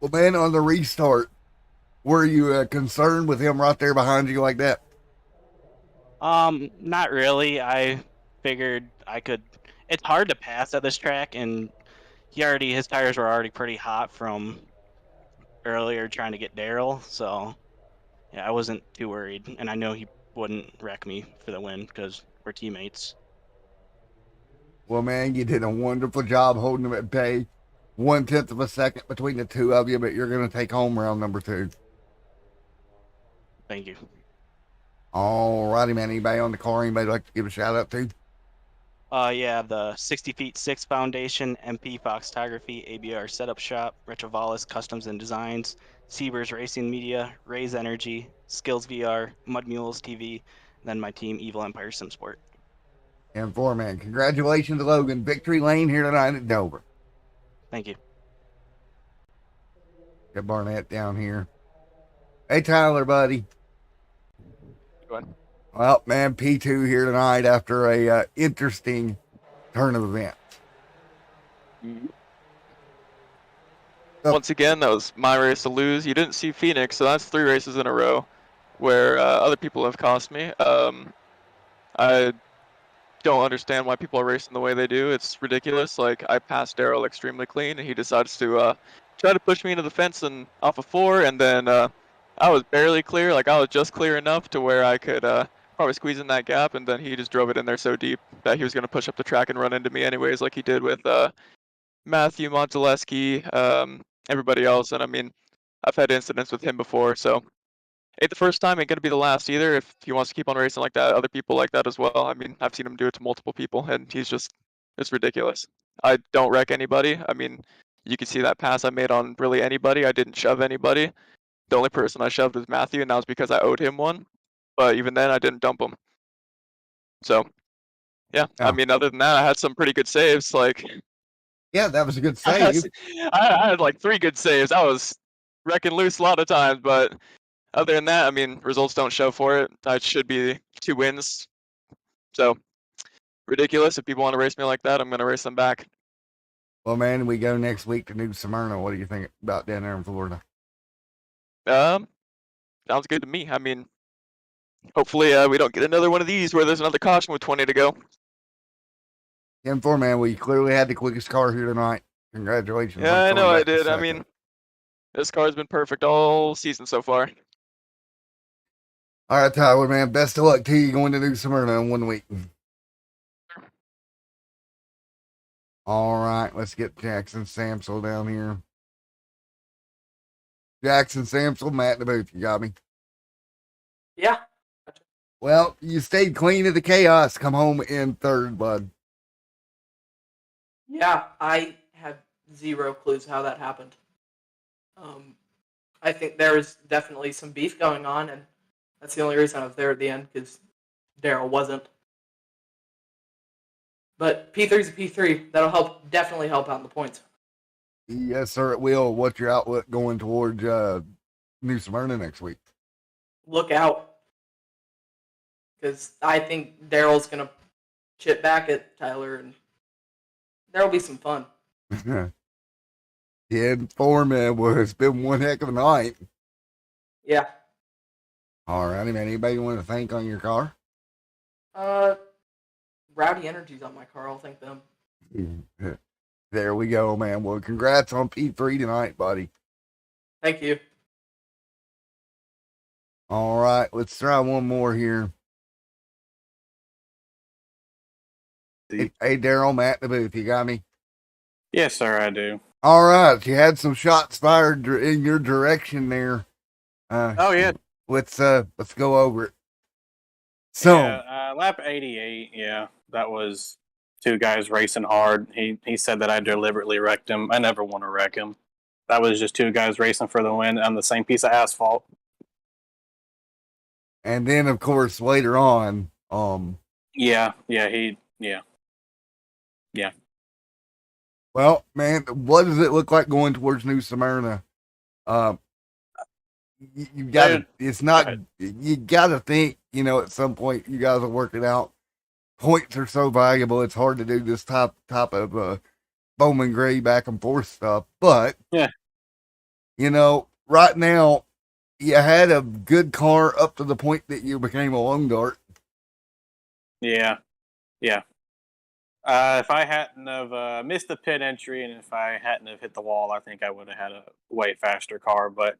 Well, man, on the restart, were you concerned with him right there behind you like that? Not really. I figured I could. It's hard to pass at this track, and his tires were already pretty hot from earlier trying to get Daryl, so yeah, I wasn't too worried, and I know he wouldn't wreck me for the win because we're teammates. Well, man, you did a wonderful job holding him at bay. 1/10 of a second between the two of you, but you're going to take home round number 2. Thank you. All righty, man. Anybody on the car? Anybody like to give a shout out to? Yeah, the 60 Feet 6 Foundation, MP Foxtography, ABR Setup Shop, Retrovalis Customs and Designs, Siebers Racing Media, Raise Energy, Skills VR, Mud Mules TV, then my team, Evil Empire SimSport. And 4, man. Congratulations to Logan. Victory lane here tonight at Dover. Thank you. Get Barnett down here. Hey, Tyler, buddy. Go ahead. Well, man, P2 here tonight after a interesting turn of events. Once again, that was my race to lose. You didn't see Phoenix, so that's 3 races in a row where other people have cost me. I don't understand why people are racing the way they do. It's ridiculous. Like, I passed Daryl extremely clean, and he decides to try to push me into the fence and off of 4, and then I was barely clear. Like, I was just clear enough to where I could probably squeeze in that gap, and then he just drove it in there so deep that he was going to push up the track and run into me anyways, like he did with Matthew Monteleschi, everybody else. And I mean, I've had incidents with him before, so Ain't the first time, ain't gonna be the last either. If he wants to keep on racing like that, other people like that as well. I mean, I've seen him do it to multiple people, and it's ridiculous. I don't wreck anybody. I mean, you can see that pass I made on really anybody. I didn't shove anybody. The only person I shoved was Matthew, and that was because I owed him one. But even then, I didn't dump him. So, yeah. I Oh. mean, other than that, I had some pretty good saves. Like, Yeah, that was a good I save. had like 3 good saves. I was wrecking loose a lot of times, but other than that, I mean, results don't show for it. I should be 2 wins. So, ridiculous. If people want to race me like that, I'm going to race them back. Well, man, we go next week to New Smyrna. What do you think about down there in Florida? Sounds good to me. I mean, hopefully we don't get another one of these where there's another caution with 20 to go. 10-4, man. We clearly had the quickest car here tonight. Congratulations. Yeah, on I know coming I back to did. I second. mean, this car's been perfect all season so far. All right, Tyler, man. Best of luck to you going to New Smyrna in 1 week. All right, let's get Jackson Samsel down here. Jackson Samsel, Matt in the booth. You got me? Yeah. Well, you stayed clean of the chaos. Come home in third, bud. Yeah, I have zero clues how that happened. I think there was definitely some beef going on, and that's the only reason I was there at the end, because Daryl wasn't. But P3 is a P3. That'll definitely help out in the points. Yes, sir, it will. What's your outlook going towards New Smyrna next week? Look out, because I think Daryl's going to chip back at Tyler, and there'll be some fun. 10-4, man. Well, it's been one heck of a night. Yeah. All righty, man. Anybody you want to thank on your car? Rowdy Energy's on my car. I'll thank them. There we go, man. Well, congrats on P3 tonight, buddy. Thank you. All right, let's try one more here. Hey, Daryl, Matt in the booth. You got me? Yes, sir, I do. All right, you had some shots fired in your direction there. Oh yeah, Let's go over it. So, yeah, lap 88. Yeah, that was 2 guys racing hard. He said that I deliberately wrecked him. I never want to wreck him. That was just 2 guys racing for the win on the same piece of asphalt. and then of course later on, Yeah. well, man, what does it look like going towards New Smyrna? You gotta, it's not, you gotta think, at some point you guys will work it out. Points are so valuable, it's hard to do this type of Bowman Gray back and forth stuff. But, Yeah. Right now, you had a good car up to the point that you became a long dart. Yeah. If I hadn't have missed the pit entry and if I hadn't have hit the wall, I think I would have had a way faster car. But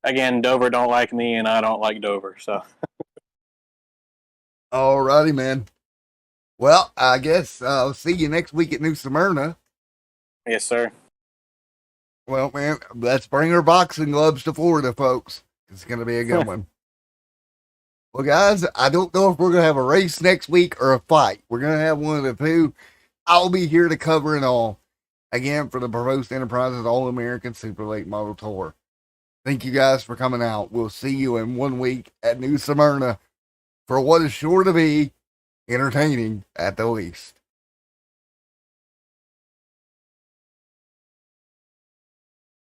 again, Dover don't like me, and I don't like Dover. So. Alrighty, man. Well, I guess I'll see you next week at New Smyrna. Yes, sir. Well, man, let's bring our boxing gloves to Florida, folks. It's going to be a good one. Well, guys, I don't know if we're going to have a race next week or a fight. We're going to have one of the two. I'll be here to cover it all. Again, for the Brobst Enterprises All-American Super Late Model Tour. Thank you guys for coming out. We'll see you in 1 week at New Smyrna for what is sure to be entertaining at the least.